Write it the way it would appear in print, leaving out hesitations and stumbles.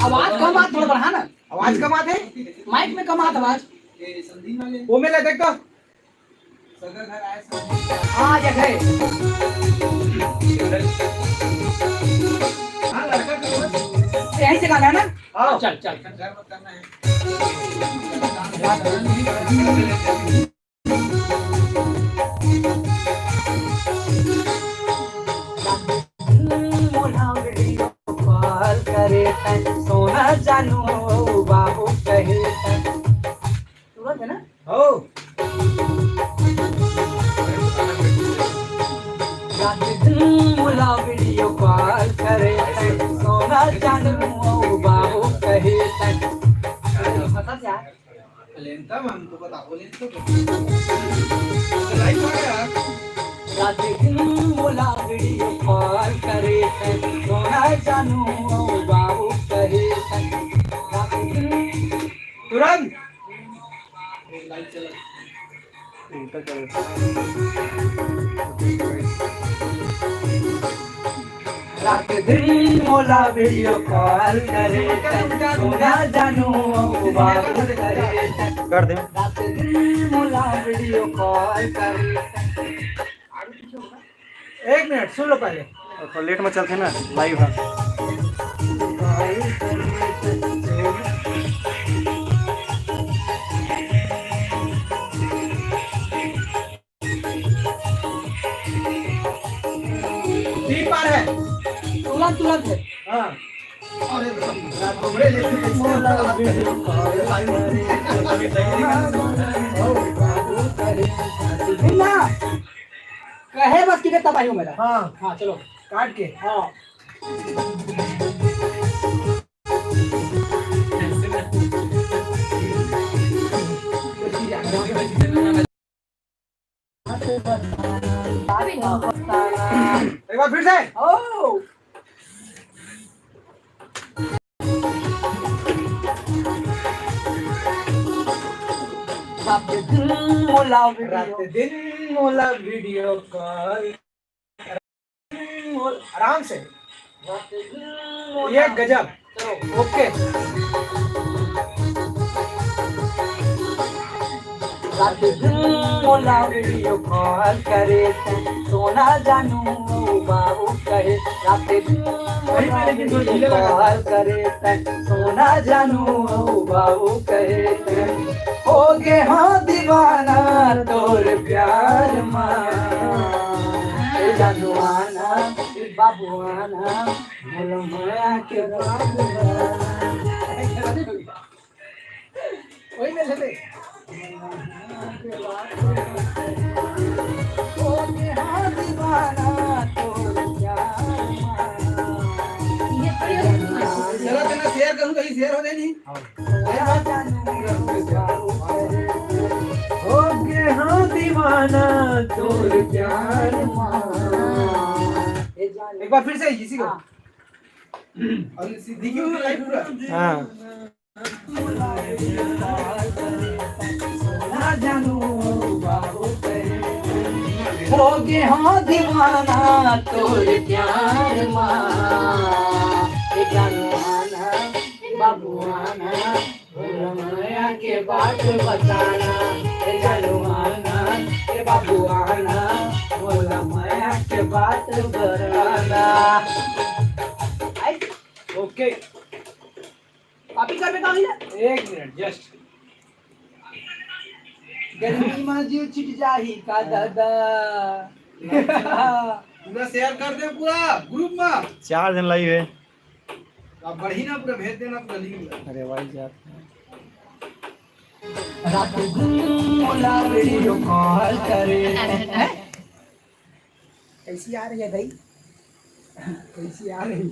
आवाज कम आत थोड़ा बढ़ा ना। आवाज कम आते माइक में कम आत आवाज। वो में ले देख तो हाँ ये गए। हाँ लड़का यहीं से गाना है ना। हाँ चल चल करे सोना जानू बाबू कहे तुरंत है ना। हो रात दिन मुला वीडियो कॉल करे सोना जानू बाबू कहे पता क्या लेंता हमको बता बोले तो लाइव आ गया रात दिन मुला वीडियो कॉल करे सोना जानू बाबू कहे रात दिन तुरंत लाइव चला उल्टा करे रात दिन मोला वीडियो कॉल करे सोना जानू बाबू करे कर दे रात दिन मोला वीडियो कॉल करे। 1 मिनट सुन लो पहले थोड़ा लेट में चलते ना लाइव है। ठीक पार है तुरंत तुरंत है। हाँ अरे घुमरे लेते मोला वीडियो कॉल करे ना कहे बस कि तबाही हो मेरा। हाँ हाँ चलो काट के हाँ एक बार फिर से ओ रात दिन मोला रात वीडियो दिन मोला वीडियो कॉल आराम से रात दिन ये गजब चलो ओके रात दिन मोला वीडियो कॉल करे सोना जानू बाबू कहे रात दिन मोला वीडियो कॉल करे सोना जानू बाबू कहे हो गे हाँ दीवाना तोर प्यार माँ जानू आना बाबू आना बोलो माया के बाबू वही में ले चलो तेना शेयर करूं कहीं शेयर हो नहीं हो गए हाँ दीवाना तोर प्यार एक बार फिर से इसी को और सिद्दीकी को लाइव पूरा हाँ हो गए हाँ दीवाना तोर प्यार माँ जानवाना बाबुआना रमैया के बात बताना जानवाना के बाबुआना रमैया के बात बताना। ओके कॉपी कर बेटा 1 मिनट जस्ट गर्मी में जीव छिट जाही का दादा पूरा शेयर कर दे पूरा ग्रुप में 4 दिन लाइव है। अब बढ़ी ना पूरा भेज देना पूरा लिंक अरे भाई यार रात दिन मोला वीडियो कॉल करे कैसी आ रही है भाई कैसी आ रही